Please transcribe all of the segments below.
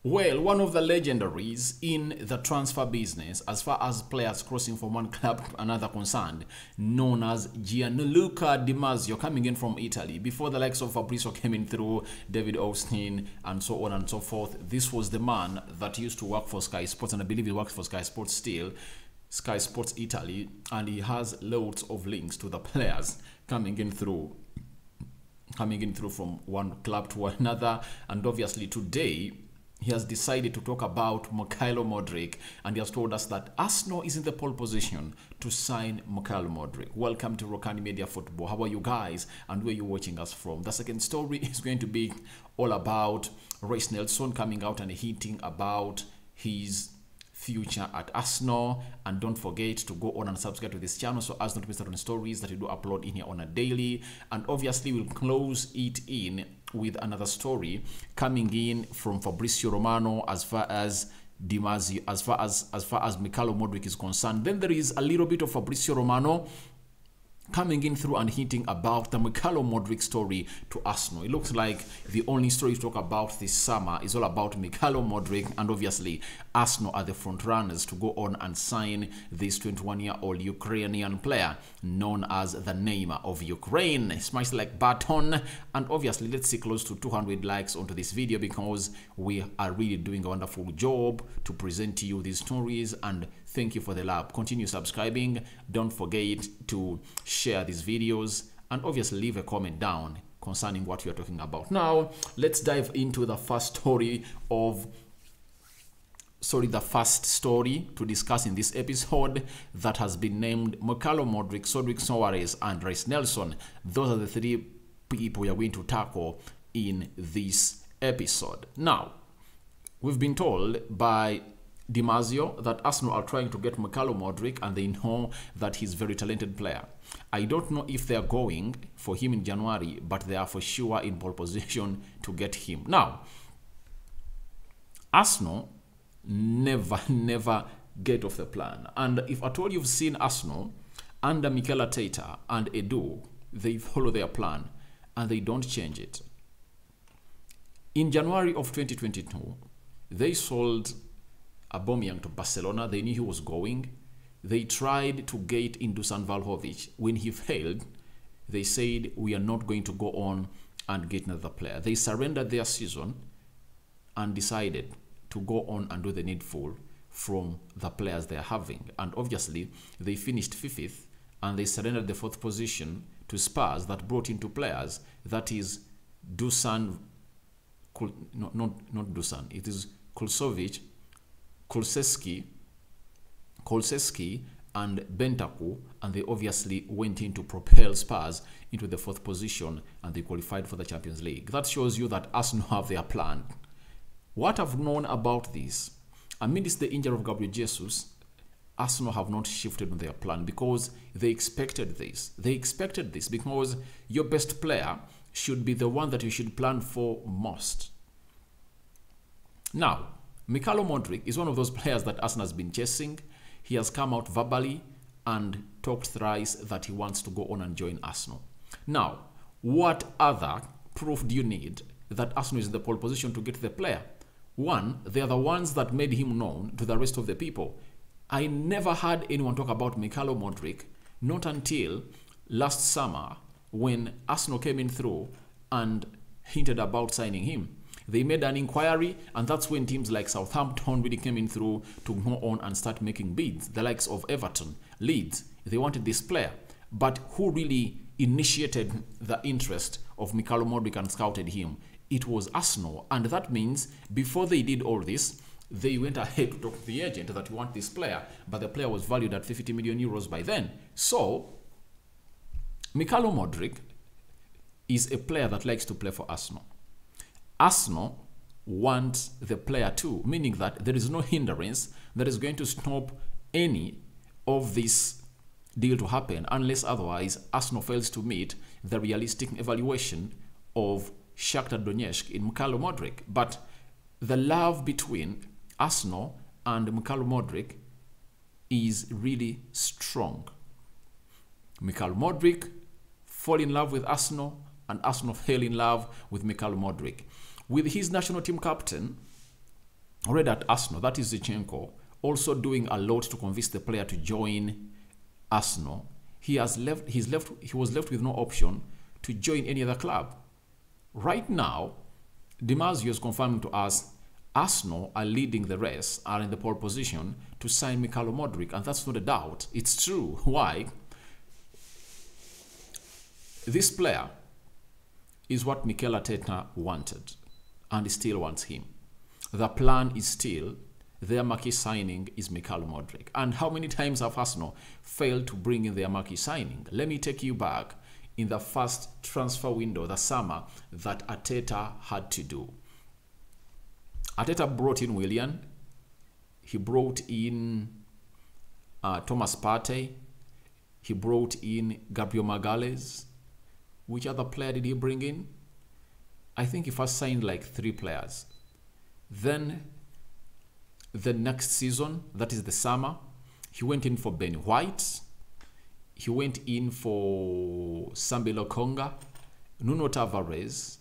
Well, one of the legendaries in the transfer business as far as players crossing from one club to another concerned, known as Gianluca Di Marzio, coming in from Italy. Before the likes of Fabrizio came in through, David Austin, and so on and so forth, this was the man that used to work for Sky Sports, and I believe he works for Sky Sports still, Sky Sports Italy, and he has loads of links to the players coming in through from one club to another. And obviously today, he has decided to talk about Mudryk, and he has told us that Arsenal is in the pole position to sign Mudryk. Welcome to Rokani Media Football. How are you guys, and where are you watching us from? The second story is going to be all about Reiss coming out and hinting about his future at Arsenal. And don't forget to go on and subscribe to this channel so as not to miss out on stories that we do upload in here on a daily. And obviously we'll close it in with another story coming in from Fabrizio Romano as far as Di Marzio, as far as Mudryk is concerned. Then there is a little bit of Fabrizio Romano coming in through and hinting about the Mudryk story to Arsenal. It looks like the only story to talk about this summer is all about Mudryk, and obviously Arsenal are the front runners to go on and sign this 21-year-old Ukrainian player known as the Neymar of Ukraine. Smash the like button, and obviously let's see close to 200 likes onto this video because we are really doing a wonderful job to present to you these stories, and thank you for the love. Continue subscribing. Don't forget to share these videos, and obviously leave a comment down concerning what we are talking about. Now, let's dive into the first story to discuss in this episode that has been named Mudryk, Cedric Soares, and Reiss. Those are the three people we are going to tackle in this episode. Now, we've been told by Di Marzio that Arsenal are trying to get Mudryk, and they know that he's a very talented player. I don't know if they are going for him in January, but they are for sure in pole position to get him. Now, Arsenal never get off the plan. And if at all you've seen Arsenal under Mikel Arteta and Edu, they follow their plan and they don't change it. In January of 2022, they sold Aubameyang to Barcelona. They knew he was going. They tried to get in Dusan Vlahovic. When he failed, they said, we are not going to go on and get another player. They surrendered their season and decided to go on and do the needful from the players they are having. And obviously, they finished 5th, and they surrendered the 4th position to Spurs that brought in 2 players. That is Dusan, not Dusan, it is Kulsovic, Kulusevski, and Bentancur, and they obviously went in to propel Spurs into the 4th position, and they qualified for the Champions League. That shows you that Arsenal have their plan. What I've known about this, amidst the injury of Gabriel Jesus, Arsenal have not shifted on their plan because they expected this. They expected this because your best player should be the one that you should plan for most. Now, Mudryk is one of those players that Arsenal has been chasing. He has come out verbally and talked thrice that he wants to go on and join Arsenal. Now, what other proof do you need that Arsenal is in the pole position to get the player? One, they are the ones that made him known to the rest of the people. I never heard anyone talk about Mudryk, not until last summer when Arsenal came in through and hinted about signing him. They made an inquiry, and that's when teams like Southampton really came in through to go on and start making bids. The likes of Everton, Leeds, they wanted this player. But who really initiated the interest of Mudryk and scouted him? It was Arsenal. And that means before they did all this, they went ahead to talk to the agent that we want this player, but the player was valued at 50 million euros by then. So, Mudryk is a player that likes to play for Arsenal. Arsenal wants the player too, meaning that there is no hindrance that is going to stop any of this deal to happen unless otherwise Arsenal fails to meet the realistic evaluation of Shakhtar Donetsk in Mudryk. But the love between Arsenal and Mudryk is really strong. Mudryk fall in love with Arsenal, and Arsenal fell in love with Mudryk. With his national team captain, already at Arsenal. That is Zinchenko, also doing a lot to convince the player to join Arsenal. He was left with no option to join any other club. Right now, Dimarzio is confirming to us Arsenal are leading the race, are in the pole position to sign Mykhailo Mudryk, and that's not a doubt. It's true. Why? This player is what Mikel Arteta wanted, and he still wants him. The plan is still, their marquee signing is Mykhailo Mudryk. And how many times have Arsenal failed to bring in their marquee signing? Let me take you back in the first transfer window, the summer, that Arteta had to do. Arteta brought in Willian. He brought in Thomas Partey. He brought in Gabriel Magalhaes. Which other player did he bring in? I think he first signed like 3 players. Then the next season, that is the summer, he went in for Ben White. He went in for Sambi Lokonga, Nuno Tavares.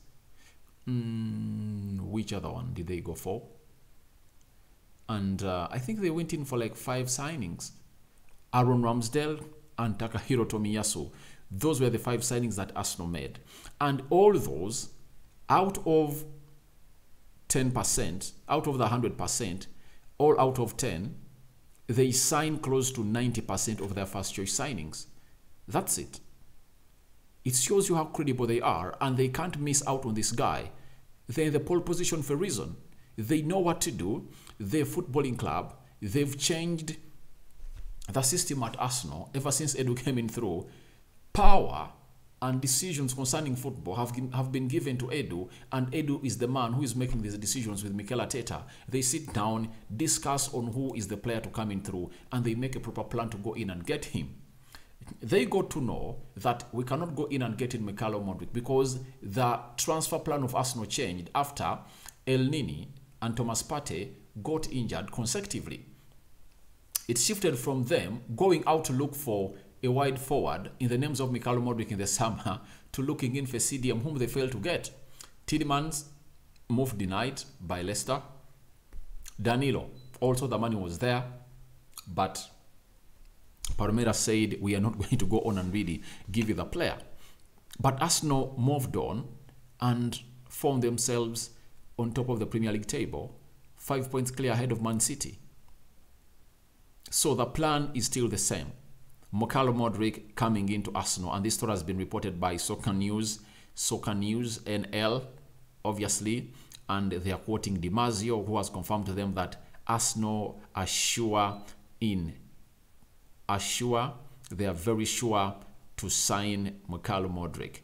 Which other one did they go for? And I think they went in for like 5 signings. Aaron Ramsdale and Takahiro Tomiyasu. Those were the 5 signings that Arsenal made. And all those, out of 10%, out of the 100%, all out of 10, they signed close to 90% of their first choice signings. That's it. It shows you how credible they are, and they can't miss out on this guy. They're in the pole position for a reason. They know what to do. They're a footballing club. They've changed the system at Arsenal ever since Edu came in through. Power and decisions concerning football have been given to Edu, and Edu is the man who is making these decisions with Mikel Arteta. They sit down, discuss on who is the player to come in through, and they make a proper plan to go in and get him. They got to know that we cannot go in and get in Mykhailo Mudryk because the transfer plan of Arsenal changed after El Nini and Thomas Partey got injured consecutively. It shifted from them going out to look for a wide forward in the names of Mykhailo Mudryk in the summer to looking in for CDM, whom they failed to get. Tielemans, move denied by Leicester. Danilo, also the money was there, but Palmeiras said, we are not going to go on and really give you the player. But Arsenal moved on and found themselves on top of the Premier League table, 5 points clear ahead of Man City. So the plan is still the same. Mykhailo Mudryk coming into Arsenal, and this story has been reported by Soccer News NL, obviously, and they are quoting Dimarzio, who has confirmed to them that Arsenal are they are very sure to sign Mykhailo Mudryk.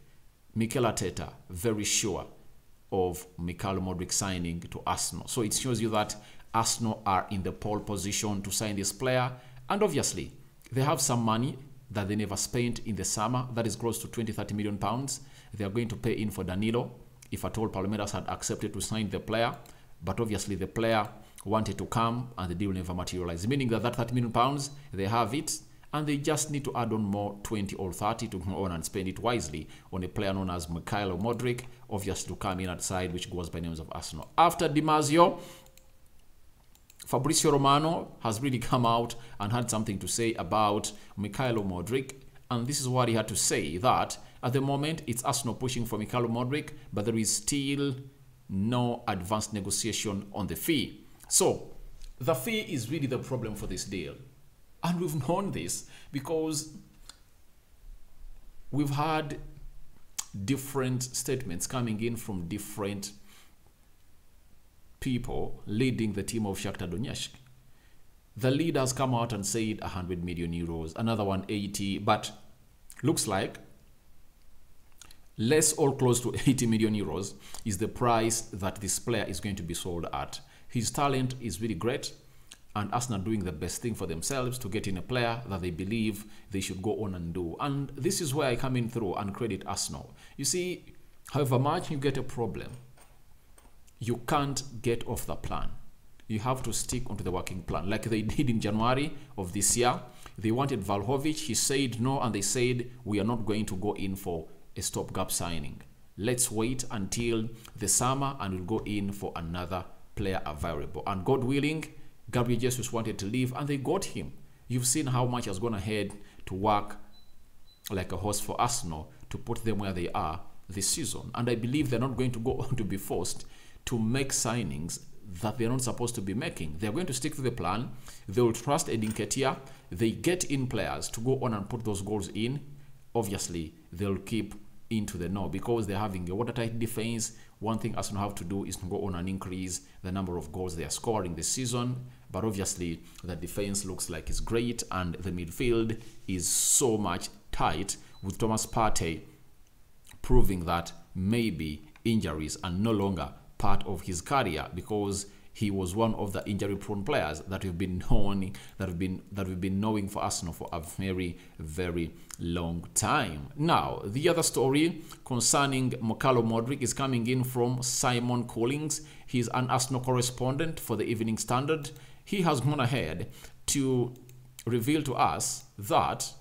Mikel Arteta, very sure of Mykhailo Mudryk signing to Arsenal. So it shows you that Arsenal are in the pole position to sign this player, and obviously they have some money that they never spent in the summer. That is close to 20-30 million pounds. They are going to pay in for Danilo if at all Palmeiras had accepted to sign the player. But obviously the player wanted to come and the deal never materialized, meaning that 30 million pounds, they have it, and they just need to add on more 20 or 30 to go on and spend it wisely on a player known as Mykhailo Mudryk, obviously to come in outside, which goes by names of Arsenal. After Dimarzio, Fabrizio Romano has really come out and had something to say about Mykhailo Mudryk, and this is what he had to say, that at the moment it's Arsenal pushing for Mykhailo Mudryk, but there is still no advanced negotiation on the fee. So the fee is really the problem for this deal, and we've known this because we've had different statements coming in from different people leading the team of Shakhtar Donetsk. The lead has come out and said 100 million euros, another one 80, but looks like less or close to 80 million euros is the price that this player is going to be sold at. His talent is really great, and Arsenal doing the best thing for themselves to get in a player that they believe they should go on and do. And this is where I come in through and credit Arsenal. You see, however much you get a problem, you can't get off the plan. You have to stick onto the working plan, like they did in January of this year. They wanted Vlahovic, he said no, and they said, we are not going to go in for a stopgap signing. Let's wait until the summer and we'll go in for another player available. And God willing, Gabriel Jesus wanted to leave and they got him. You've seen how much has gone ahead to work like a horse for Arsenal to put them where they are this season. And I believe they're not going to go on to be forced to make signings that they're not supposed to be making. They're going to stick to the plan. They will trust Edin Ketia. They get in players to go on and put those goals in. Obviously, they'll keep into the know because they're having a watertight defense. One thing Arsenal have to do is to go on and increase the number of goals they are scoring this season. But obviously, the defense looks like it's great and the midfield is so much tight with Thomas Partey proving that maybe injuries are no longer part of his career because he was one of the injury-prone players that we've been knowing for Arsenal for a very, very long time. Now, the other story concerning Mudryk is coming in from Simon Collins. He's an Arsenal correspondent for the Evening Standard. He has gone ahead to reveal to us that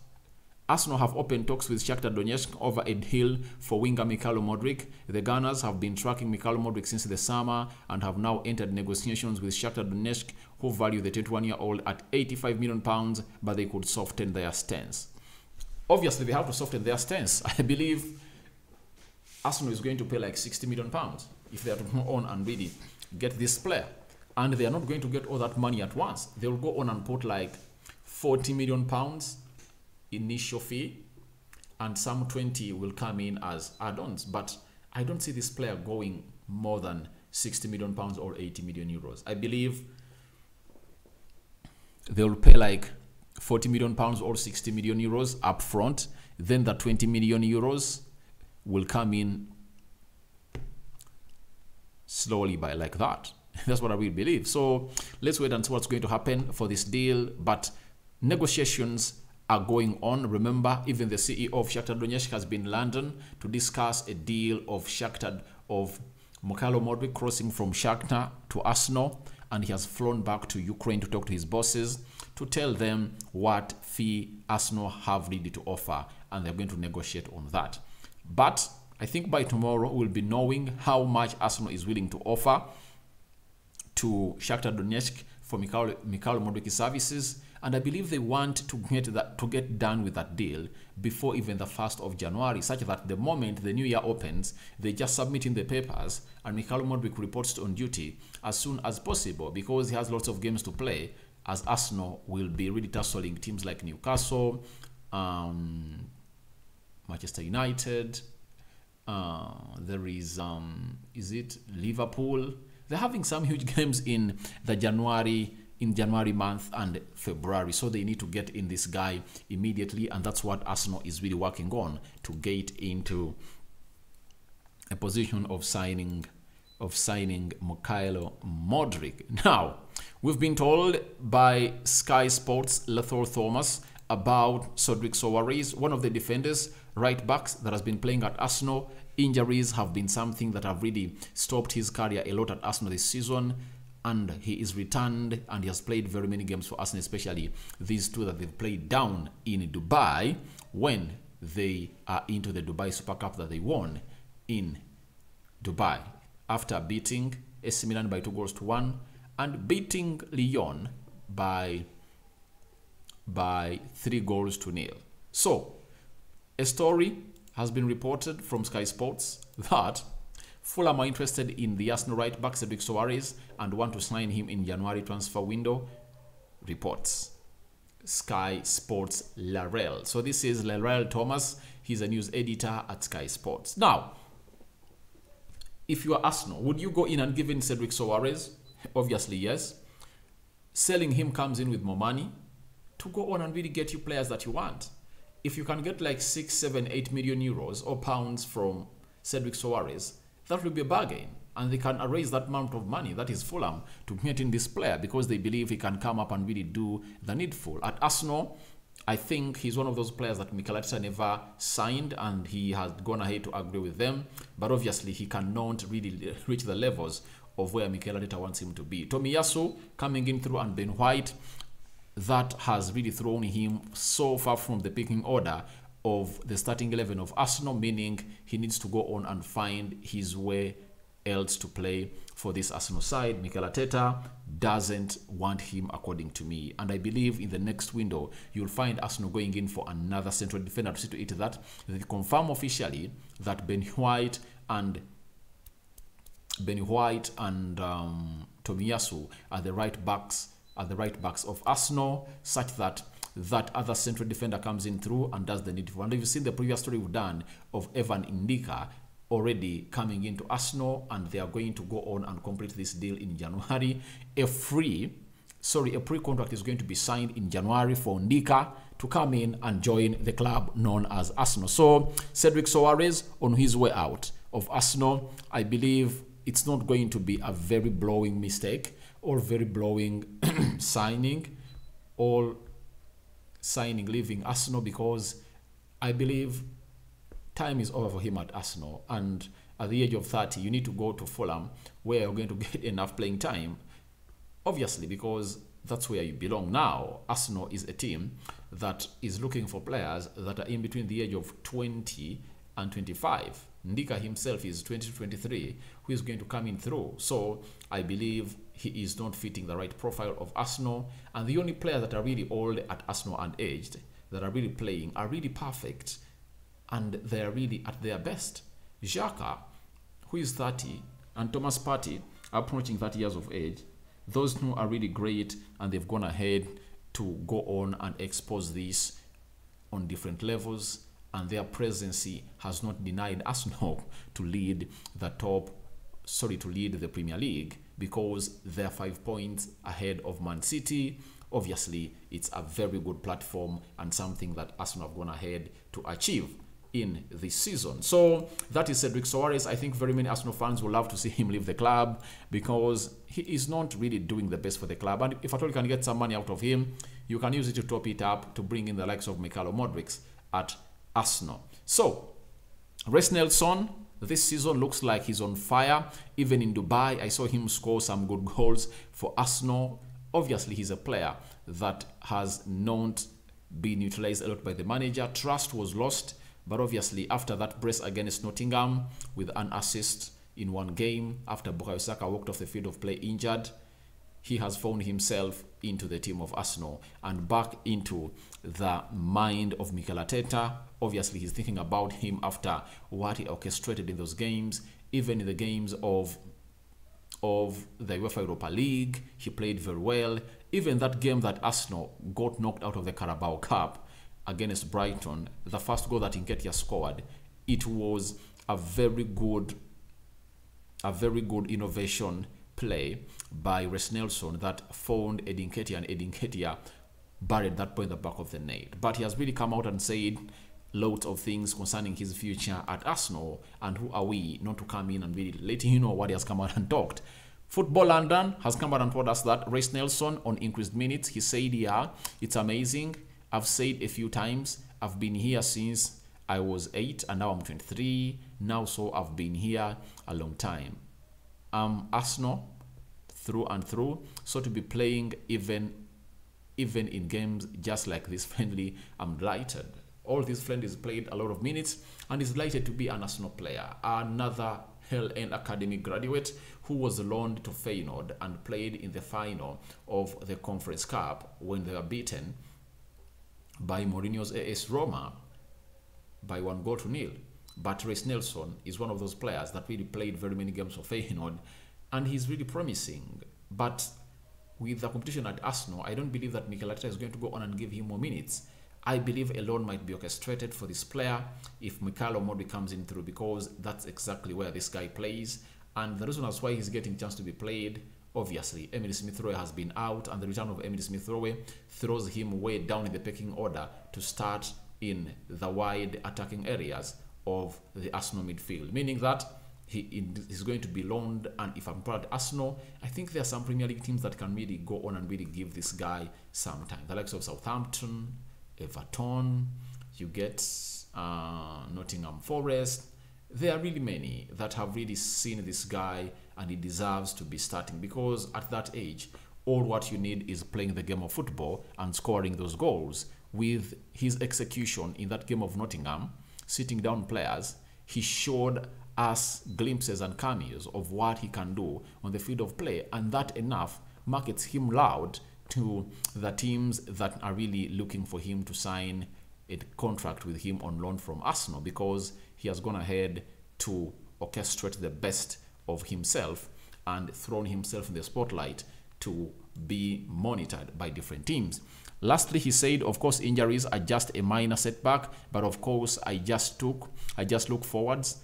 Arsenal have opened talks with Shakhtar Donetsk over a deal for winger Mudryk. The Gunners have been tracking Mudryk since the summer and have now entered negotiations with Shakhtar Donetsk, who value the 21-year-old at £85 million, but they could soften their stance. Obviously, they have to soften their stance. I believe Arsenal is going to pay like £60 million if they are to go on and really get this player. And they are not going to get all that money at once. They will go on and put like £40 million initial fee, and some 20 will come in as add-ons. But I don't see this player going more than £60 million or 80 million euros. I believe they will pay like £40 million or 60 million euros up front. Then the 20 million euros will come in slowly by like that. That's what I really believe. So let's wait and see what's going to happen for this deal. But negotiations are going on. Remember, even the CEO of Shakhtar Donetsk has been in London to discuss a deal of Mudryk crossing from Shakhtar to Arsenal, and he has flown back to Ukraine to talk to his bosses to tell them what fee Arsenal have ready to offer, and they're going to negotiate on that. But I think by tomorrow we'll be knowing how much Arsenal is willing to offer to Shakhtar Donetsk for Mudryk's services. And I believe they want to get done with that deal before even the 1st of January, such that the moment the new year opens, they just submit in the papers and Mudryk reports on duty as soon as possible, because he has lots of games to play, as Arsenal will be really tussling teams like Newcastle, Manchester United, there is it Liverpool? They're having some huge games in the January month and February, so they need to get in this guy immediately, and that's what Arsenal is really working on, to get into a position of signing Mudryk. Now, we've been told by Sky Sports Lethal Thomas about Cedric Soares, one of the defenders, right backs that has been playing at Arsenal. Injuries have been something that have really stopped his career a lot at Arsenal this season, and he is returned and he has played very many games for Arsenal, especially these two that they've played down in Dubai when they are into the Dubai Super Cup that they won in Dubai, after beating AC Milan by 2-1 and beating Lyon by 3-0. So, a story has been reported from Sky Sports that Fulham are interested in the Arsenal right back Cedric Soares and want to sign him in January transfer window, reports Sky Sports Larell. So this is Larell Thomas. He's a news editor at Sky Sports. Now, if you are Arsenal, would you go in and give in Cedric Soares? Obviously, yes. Selling him comes in with more money to go on and really get you players that you want. If you can get like 6, 7, 8 million euros or pounds from Cedric Soares, that will be a bargain. And they can raise that amount of money, that is Fulham, to get in this player because they believe he can come up and really do the needful. At Arsenal, I think he's one of those players that Mikel Arteta never signed, and he has gone ahead to agree with them. But obviously, he cannot really reach the levels of where Mikel Arteta wants him to be. Tomiyasu coming in through, and Ben White, that has really thrown him so far from the picking order of the starting 11 of Arsenal, meaning he needs to go on and find his way else to play for this Arsenal side. Mikel Arteta doesn't want him, according to me. And I believe in the next window, you'll find Arsenal going in for another central defender to see to it that they confirm officially that Ben White and Tomiyasu are the right backs of Arsenal, such that that other central defender comes in through and does the needful. And if you've seen the previous story we've done of Evan Indika already coming into Arsenal, and they are going to go on and complete this deal in January. A pre-contract is going to be signed in January for Ndika to come in and join the club known as Arsenal. So Cedric Soares on his way out of Arsenal, I believe it's not going to be a very blowing mistake or very blowing leaving Arsenal, because I believe time is over for him at Arsenal. And at the age of 30, you need to go to Fulham, where you're going to get enough playing time, obviously, because that's where you belong. Now, Arsenal is a team that is looking for players that are in between the age of 20 and 25. Ndika himself is 20 to 23, who is going to come in through. So I believe he is not fitting the right profile of Arsenal. And the only players that are really old at Arsenal and aged that are really playing are really perfect, and they are really at their best. Xhaka, who is 30, and Thomas Partey, approaching 30 years of age. Those two are really great, and they've gone ahead to go on and expose this on different levels, and their presence has not denied Arsenal to lead the Premier League, because they're 5 points ahead of Man City. Obviously, it's a very good platform and something that Arsenal have gone ahead to achieve in this season. So that is Cedric Soares. I think very many Arsenal fans will love to see him leave the club, because he is not really doing the best for the club. And if at all you can get some money out of him, you can use it to top it up to bring in the likes of Mudryk at Arsenal. So Reiss Nelson this season looks like he's on fire. Even in Dubai, I saw him score some good goals for Arsenal. Obviously, he's a player that has not been utilized a lot by the manager. Trust was lost. But obviously, after that brace against Nottingham with an assist in one game, after Bukayo Saka walked off the field of play injured, he has found himself into the team of Arsenal and back into the mind of Mikel Arteta. Obviously, he's thinking about him after what he orchestrated in those games. Even in the games of the UEFA Europa League, he played very well. Even that game that Arsenal got knocked out of the Carabao Cup against Brighton, the first goal that Nketiah scored, it was a very good innovation play by Reiss Nelson that found Eddie Nketiah, and Eddie Nketiah buried that ball in the back of the net. But he has really come out and said lots of things concerning his future at Arsenal, and who are we not to come in and really letting you know what he has come out and talked. Football London has come out and told us that Reiss Nelson on increased minutes, he said, yeah, it's amazing. I've said a few times, I've been here since I was 8 and now I'm 23 now, so I've been here a long time. Arsenal through and through, so to be playing even in games just like this friendly, I'm delighted. All these friendlies played a lot of minutes, and is delighted to be an Arsenal player. Another Hell End Academy graduate who was loaned to Feyenoord and played in the final of the Conference Cup when they were beaten by Mourinho's AS Roma by 1-0. But Reiss Nelson is one of those players that really played very many games for Feyenoord, and he's really promising. But with the competition at Arsenal, I don't believe that Mikel Arteta is going to go on and give him more minutes. I believe a loan might be orchestrated for this player if Mikhailo Mudryk comes in through, because that's exactly where this guy plays. And the reason that's why he's getting a chance to be played, obviously, Emile Smith-Rowe has been out, and the return of Emile Smith-Rowe throws him way down in the pecking order to start in the wide attacking areas of the Arsenal midfield, meaning that he is going to be loaned. And if I'm part of Arsenal, I think there are some Premier League teams that can really go on and really give this guy some time. The likes of Southampton, Everton, you get Nottingham Forest. There are really many that have really seen this guy, and he deserves to be starting, because at that age, all what you need is playing the game of football and scoring those goals. With his execution in that game of Nottingham, sitting down players, he showed us glimpses and cameos of what he can do on the field of play, and that enough markets him loud to the teams that are really looking for him to sign a contract with him on loan from Arsenal, because he has gone ahead to orchestrate the best of himself and thrown himself in the spotlight to be monitored by different teams. Lastly, he said, of course, injuries are just a minor setback, but of course, I just look towards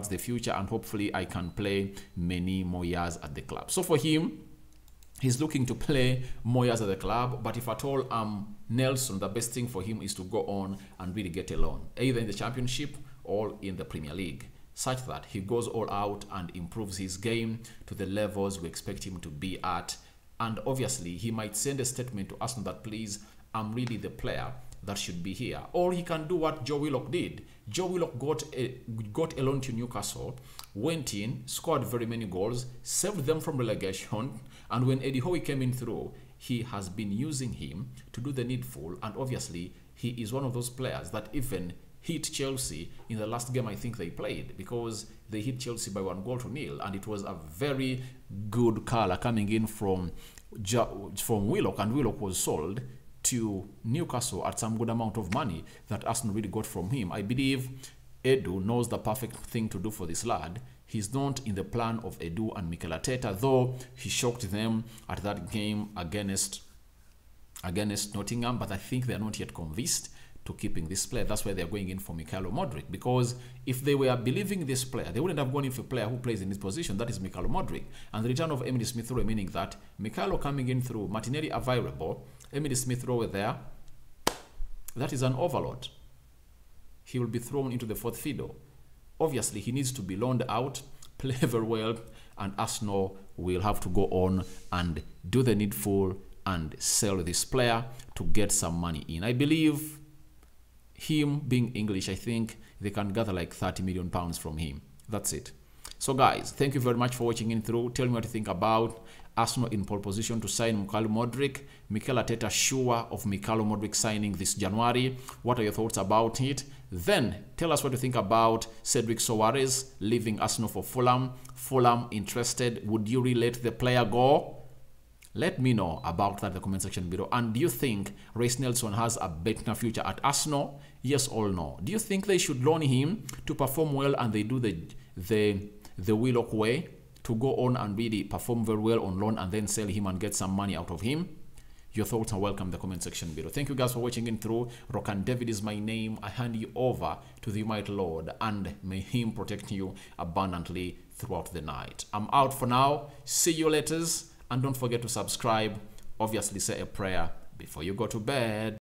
the future, and hopefully I can play many more years at the club. So for him, he's looking to play more years at the club, but if at all Nelson, the best thing for him is to go on and really get a loan, either in the Championship or in the Premier League, such that he goes all out and improves his game to the levels we expect him to be at. And obviously, he might send a statement to Arsenal that, please, I'm really the player that should be here. Or he can do what Joe Willock did. Joe Willock got a loan to Newcastle, went in, scored very many goals, saved them from relegation, and when Eddie Howe came in through, he has been using him to do the needful. And obviously, he is one of those players that even hit Chelsea in the last game I think they played, because they hit Chelsea by 1-0, and it was a very good colour coming in from Willock, and Willock was sold to Newcastle at some good amount of money that Arsenal really got from him. I believe Edu knows the perfect thing to do for this lad. He's not in the plan of Edu and Mikel Arteta, though he shocked them at that game against Nottingham, but I think they're not yet convinced to keeping this player. That's why they're going in for Mudryk, because if they were believing this player, they wouldn't have gone in for a player who plays in this position, that is Mudryk. And the return of Emily Smith-Rowe, meaning that Mikhailo coming in through, Martinelli available, Emily Smith-Rowe there, that is an overload. He will be thrown into the fourth fiddle. Obviously, he needs to be loaned out, play very well, and Arsenal will have to go on and do the needful and sell this player to get some money in. I believe him being English, I think they can gather like £30 million from him. That's it. So guys, thank you very much for watching in through. Tell me what you think about Arsenal in pole position to sign Mudryk. Mikel Arteta sure of Mudryk signing this January. What are your thoughts about it? Then tell us what you think about Cedric Soares leaving Arsenal for Fulham. Fulham interested. Would you really let the player go? Let me know about that in the comment section below. And do you think Reiss Nelson has a better future at Arsenal? Yes or no? Do you think they should loan him to perform well and they do the Willock way, to go on and really perform very well on loan and then sell him and get some money out of him? Your thoughts are welcome in the comment section below. Thank you guys for watching in through. Rokani David is my name. I hand you over to the Almighty Lord, and may him protect you abundantly throughout the night. I'm out for now. See you later. And don't forget to subscribe. Obviously, say a prayer before you go to bed.